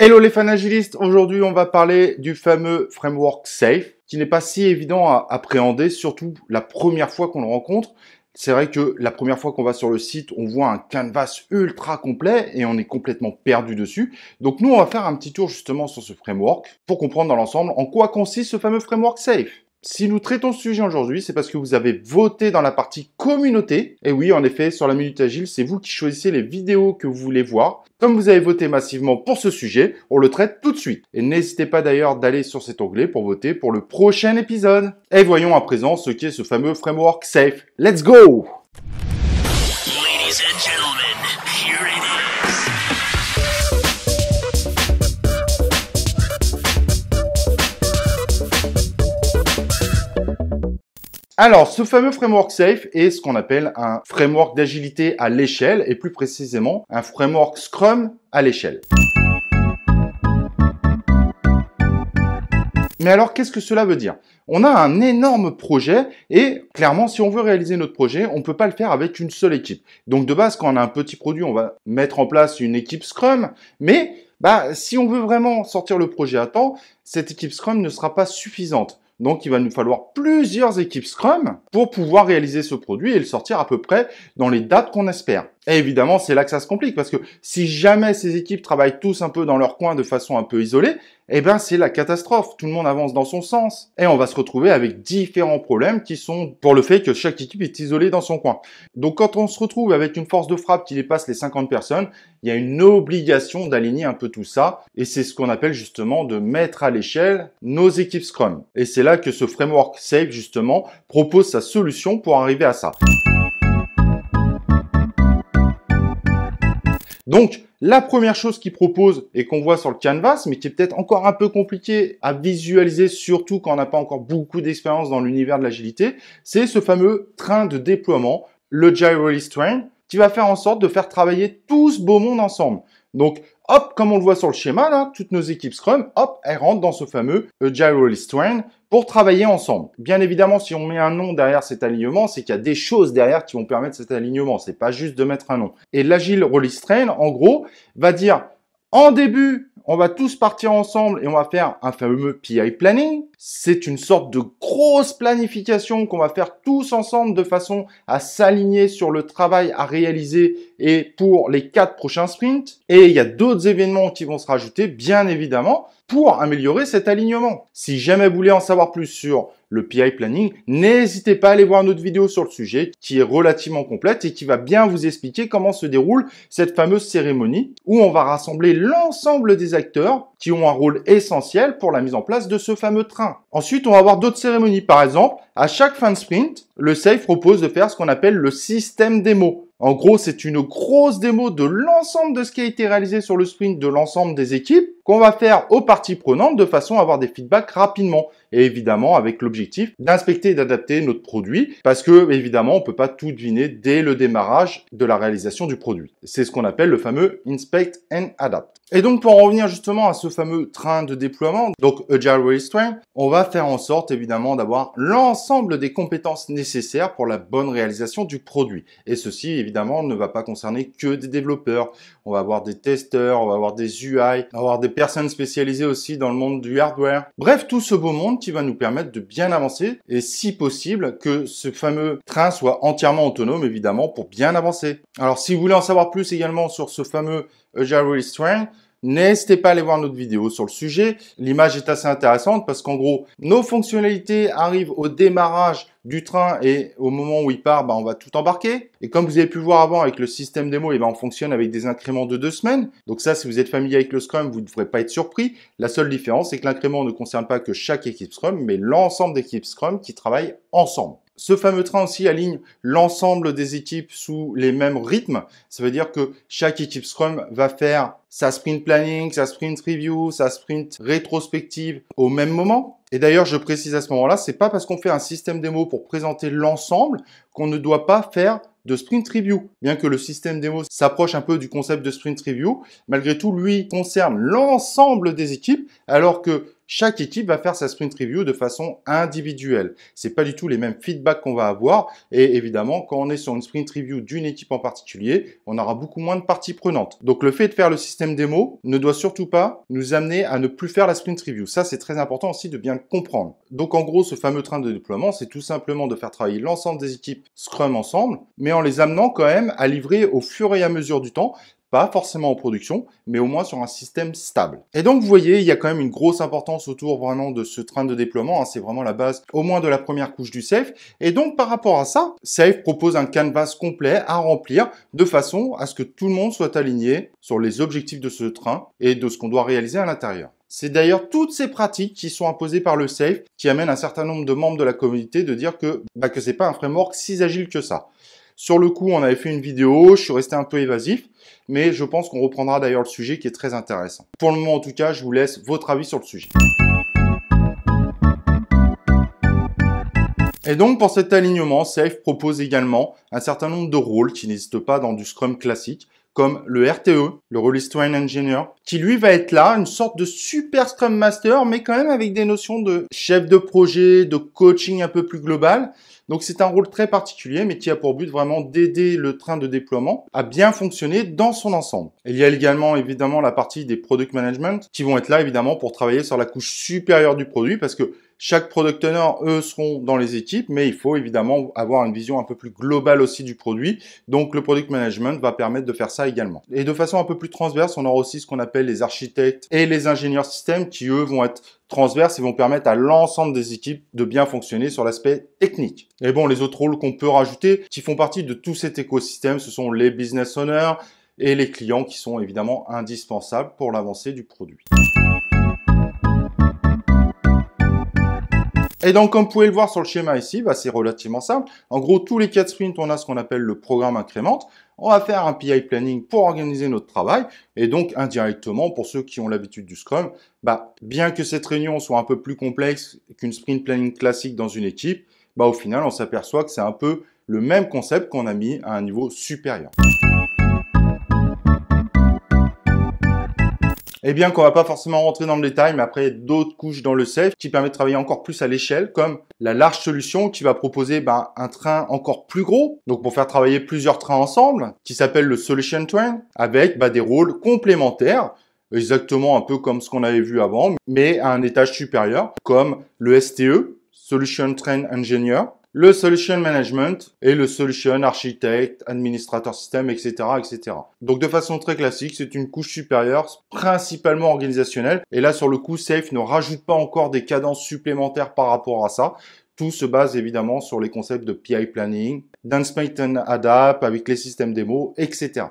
Hello les fans agilistes, aujourd'hui on va parler du fameux framework SAFe qui n'est pas si évident à appréhender, surtout la première fois qu'on le rencontre. C'est vrai que la première fois qu'on va sur le site, on voit un canvas ultra complet et on est complètement perdu dessus. Donc nous on va faire un petit tour justement sur ce framework pour comprendre dans l'ensemble en quoi consiste ce fameux framework SAFe. Si nous traitons ce sujet aujourd'hui, c'est parce que vous avez voté dans la partie communauté. Et oui, en effet, sur la Minute Agile, c'est vous qui choisissez les vidéos que vous voulez voir. Comme vous avez voté massivement pour ce sujet, on le traite tout de suite. Et n'hésitez pas d'ailleurs d'aller sur cet onglet pour voter pour le prochain épisode. Et voyons à présent ce qu'est ce fameux framework SAFe. Let's go! Ladies and gentlemen, here it is. Alors, ce fameux framework SAFe est ce qu'on appelle un framework d'agilité à l'échelle, et plus précisément, un framework Scrum à l'échelle. Mais alors, qu'est-ce que cela veut dire? On a un énorme projet et clairement, si on veut réaliser notre projet, on ne peut pas le faire avec une seule équipe. Donc de base, quand on a un petit produit, on va mettre en place une équipe Scrum, mais si on veut vraiment sortir le projet à temps, cette équipe Scrum ne sera pas suffisante. Donc, il va nous falloir plusieurs équipes Scrum pour pouvoir réaliser ce produit et le sortir à peu près dans les dates qu'on espère. Et évidemment, c'est là que ça se complique parce que si jamais ces équipes travaillent tous un peu dans leur coin de façon un peu isolée, eh ben, c'est la catastrophe. Tout le monde avance dans son sens. Et on va se retrouver avec différents problèmes qui sont pour le fait que chaque équipe est isolée dans son coin. Donc, quand on se retrouve avec une force de frappe qui dépasse les 50 personnes, il y a une obligation d'aligner un peu tout ça. Et c'est ce qu'on appelle justement de mettre à l'échelle nos équipes Scrum. Et c'est là que ce framework SAFe, justement, propose sa solution pour arriver à ça. Donc, la première chose qu'il propose et qu'on voit sur le canvas, mais qui est peut-être encore un peu compliqué à visualiser, surtout quand on n'a pas encore beaucoup d'expérience dans l'univers de l'agilité, c'est ce fameux train de déploiement, le Agile Release Train, qui va faire en sorte de faire travailler tout ce beau monde ensemble. Donc, hop, comme on le voit sur le schéma, là, toutes nos équipes Scrum, hop, elles rentrent dans ce fameux Agile Release Train pour travailler ensemble. Bien évidemment, si on met un nom derrière cet alignement, c'est qu'il y a des choses derrière qui vont permettre cet alignement. C'est pas juste de mettre un nom. Et l'Agile Release Train, en gros, va dire, en début, on va tous partir ensemble et on va faire un fameux PI Planning. C'est une sorte de grosse planification qu'on va faire tous ensemble de façon à s'aligner sur le travail à réaliser et pour les 4 prochains sprints. Et il y a d'autres événements qui vont se rajouter, bien évidemment, pour améliorer cet alignement. Si jamais vous voulez en savoir plus sur le PI Planning, n'hésitez pas à aller voir notre vidéo sur le sujet qui est relativement complète et qui va bien vous expliquer comment se déroule cette fameuse cérémonie où on va rassembler l'ensemble des acteurs qui ont un rôle essentiel pour la mise en place de ce fameux train. Ensuite, on va avoir d'autres cérémonies. Par exemple, à chaque fin de sprint, le SAFe propose de faire ce qu'on appelle le système démo. En gros, c'est une grosse démo de l'ensemble de ce qui a été réalisé sur le sprint de l'ensemble des équipes qu'on va faire aux parties prenantes de façon à avoir des feedbacks rapidement. Et évidemment, avec l'objectif d'inspecter et d'adapter notre produit parce que, évidemment, on peut pas tout deviner dès le démarrage de la réalisation du produit. C'est ce qu'on appelle le fameux Inspect and Adapt. Et donc, pour en revenir justement à ce fameux train de déploiement, donc Agile Release Train, on va faire en sorte, évidemment, d'avoir l'ensemble des compétences nécessaires pour la bonne réalisation du produit. Et ceci, évidemment, ne va pas concerner que des développeurs. On va avoir des testeurs, on va avoir des UI, on va avoir des personnes spécialisées aussi dans le monde du hardware. Bref, tout ce beau monde qui va nous permettre de bien avancer et si possible que ce fameux train soit entièrement autonome, évidemment, pour bien avancer. Alors, si vous voulez en savoir plus également sur ce fameux Agile Release Train, n'hésitez pas à aller voir notre vidéo sur le sujet. L'image est assez intéressante parce qu'en gros, nos fonctionnalités arrivent au démarrage du train et au moment où il part, on va tout embarquer. Et comme vous avez pu voir avant avec le système démo, on fonctionne avec des incréments de 2 semaines. Donc ça, si vous êtes familier avec le Scrum, vous ne devrez pas être surpris. La seule différence, c'est que l'incrément ne concerne pas que chaque équipe Scrum, mais l'ensemble d'équipes Scrum qui travaillent ensemble. Ce fameux train aussi aligne l'ensemble des équipes sous les mêmes rythmes. Ça veut dire que chaque équipe Scrum va faire sa sprint planning, sa sprint review, sa sprint rétrospective au même moment. Et d'ailleurs, je précise à ce moment-là, c'est pas parce qu'on fait un système démo pour présenter l'ensemble qu'on ne doit pas faire de sprint review. Bien que le système démo s'approche un peu du concept de sprint review, malgré tout, lui concerne l'ensemble des équipes, alors que chaque équipe va faire sa sprint review de façon individuelle. C'est pas du tout les mêmes feedbacks qu'on va avoir. Et évidemment, quand on est sur une sprint review d'une équipe en particulier, on aura beaucoup moins de parties prenantes. Donc, le fait de faire le système démo ne doit surtout pas nous amener à ne plus faire la sprint review. Ça, c'est très important aussi de bien le comprendre. Donc, en gros, ce fameux train de déploiement, c'est tout simplement de faire travailler l'ensemble des équipes Scrum ensemble, mais en les amenant quand même à livrer au fur et à mesure du temps, pas forcément en production, mais au moins sur un système stable. Et donc, vous voyez, il y a quand même une grosse importance autour vraiment de ce train de déploiement. C'est vraiment la base, au moins de la première couche du Safe. Et donc, par rapport à ça, Safe propose un canvas complet à remplir de façon à ce que tout le monde soit aligné sur les objectifs de ce train et de ce qu'on doit réaliser à l'intérieur. C'est d'ailleurs toutes ces pratiques qui sont imposées par le Safe qui amènent un certain nombre de membres de la communauté de dire que c'est pas un framework si agile que ça. Sur le coup, on avait fait une vidéo, je suis resté un peu évasif, mais je pense qu'on reprendra d'ailleurs le sujet qui est très intéressant. Pour le moment, en tout cas, je vous laisse votre avis sur le sujet. Et donc, pour cet alignement, Safe propose également un certain nombre de rôles qui n'existent pas dans du Scrum classique, comme le RTE, le Release Train Engineer, qui lui va être là, une sorte de super Scrum Master, mais quand même avec des notions de chef de projet, de coaching un peu plus global. Donc c'est un rôle très particulier, mais qui a pour but vraiment d'aider le train de déploiement à bien fonctionner dans son ensemble. Il y a également évidemment la partie des Product Management, qui vont être là évidemment pour travailler sur la couche supérieure du produit, parce que chaque product owner, eux, seront dans les équipes, mais il faut évidemment avoir une vision un peu plus globale aussi du produit. Donc, le product management va permettre de faire ça également. Et de façon un peu plus transverse, on aura aussi ce qu'on appelle les architectes et les ingénieurs système qui, eux, vont être transverses et vont permettre à l'ensemble des équipes de bien fonctionner sur l'aspect technique. Et bon, les autres rôles qu'on peut rajouter, qui font partie de tout cet écosystème, ce sont les business owners et les clients qui sont évidemment indispensables pour l'avancée du produit. Et donc, comme vous pouvez le voir sur le schéma ici, c'est relativement simple. En gros, tous les 4 sprints, on a ce qu'on appelle le programme incrémente. On va faire un PI planning pour organiser notre travail. Et donc, indirectement, pour ceux qui ont l'habitude du Scrum, bien que cette réunion soit un peu plus complexe qu'une sprint planning classique dans une équipe, au final, on s'aperçoit que c'est un peu le même concept qu'on a mis à un niveau supérieur. Et bien qu'on va pas forcément rentrer dans le détail, mais après d'autres couches dans le Safe qui permettent de travailler encore plus à l'échelle, comme la large solution qui va proposer un train encore plus gros, donc pour faire travailler plusieurs trains ensemble, qui s'appelle le Solution Train, avec des rôles complémentaires, exactement un peu comme ce qu'on avait vu avant, mais à un étage supérieur, comme le STE, Solution Train Engineer, le Solution Management et le Solution Architect, Administrateur Système, etc., etc. Donc, de façon très classique, c'est une couche supérieure, principalement organisationnelle. Et là, sur le coup, Safe ne rajoute pas encore des cadences supplémentaires par rapport à ça. Tout se base évidemment sur les concepts de PI Planning, d'Unsmate and Adapt avec les systèmes démo, etc.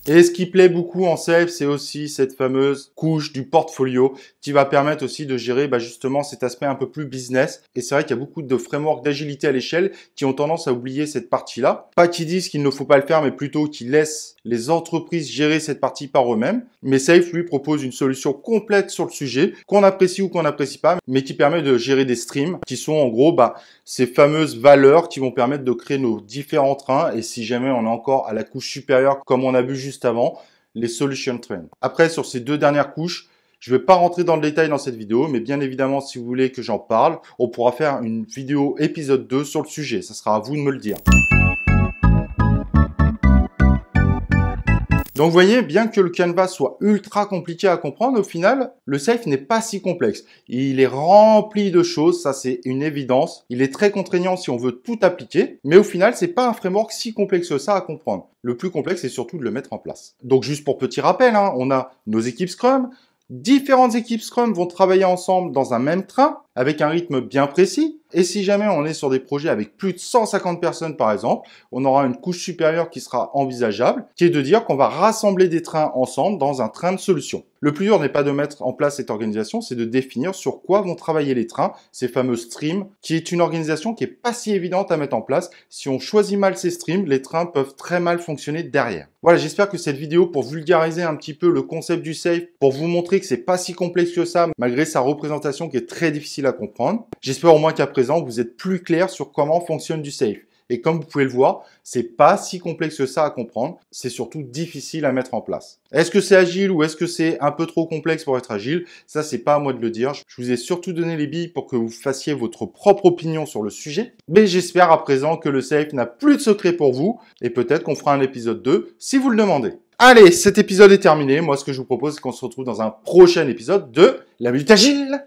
Et ce qui plaît beaucoup en Safe, c'est aussi cette fameuse couche du portfolio qui va permettre aussi de gérer justement cet aspect un peu plus business. Et c'est vrai qu'il y a beaucoup de frameworks d'agilité à l'échelle qui ont tendance à oublier cette partie-là. Pas qu'ils disent qu'il ne faut pas le faire, mais plutôt qu'ils laissent les entreprises gérer cette partie par eux-mêmes. Mais Safe, lui, propose une solution complète sur le sujet, qu'on apprécie ou qu'on n'apprécie pas, mais qui permet de gérer des streams qui sont en gros ces fameuses valeurs qui vont permettre de créer nos différents trains. Et si jamais on est encore à la couche supérieure, comme on a vu juste avant, les solution trains. Après, sur ces 2 dernières couches, je ne vais pas rentrer dans le détail dans cette vidéo, mais bien évidemment, si vous voulez que j'en parle, on pourra faire une vidéo épisode 2 sur le sujet. Ça sera à vous de me le dire. Donc vous voyez, bien que le canvas soit ultra compliqué à comprendre, au final, le Safe n'est pas si complexe. Il est rempli de choses, ça c'est une évidence. Il est très contraignant si on veut tout appliquer, mais au final, c'est pas un framework si complexe que ça à comprendre. Le plus complexe, c'est surtout de le mettre en place. Donc juste pour petit rappel, on a nos équipes Scrum. Différentes équipes Scrum vont travailler ensemble dans un même train, avec un rythme bien précis. Et si jamais on est sur des projets avec plus de 150 personnes par exemple, on aura une couche supérieure qui sera envisageable, qui est de dire qu'on va rassembler des trains ensemble dans un train de solution. Le plus dur n'est pas de mettre en place cette organisation, c'est de définir sur quoi vont travailler les trains, ces fameux streams, qui est une organisation qui est pas si évidente à mettre en place. Si on choisit mal ces streams, les trains peuvent très mal fonctionner derrière. Voilà, j'espère que cette vidéo, pour vulgariser un petit peu le concept du Safe, pour vous montrer que c'est pas si complexe que ça, malgré sa représentation qui est très difficile à comprendre. J'espère au moins qu'à présent, vous êtes plus clair sur comment fonctionne du Safe. Et comme vous pouvez le voir, c'est pas si complexe que ça à comprendre. C'est surtout difficile à mettre en place. Est-ce que c'est agile ou est-ce que c'est un peu trop complexe pour être agile? Ça, c'est pas à moi de le dire. Je vous ai surtout donné les billes pour que vous fassiez votre propre opinion sur le sujet. Mais j'espère à présent que le safe n'a plus de secret pour vous. Et peut-être qu'on fera un épisode 2 si vous le demandez. Allez, cet épisode est terminé. Moi, ce que je vous propose, c'est qu'on se retrouve dans un prochain épisode de La Minute Agile.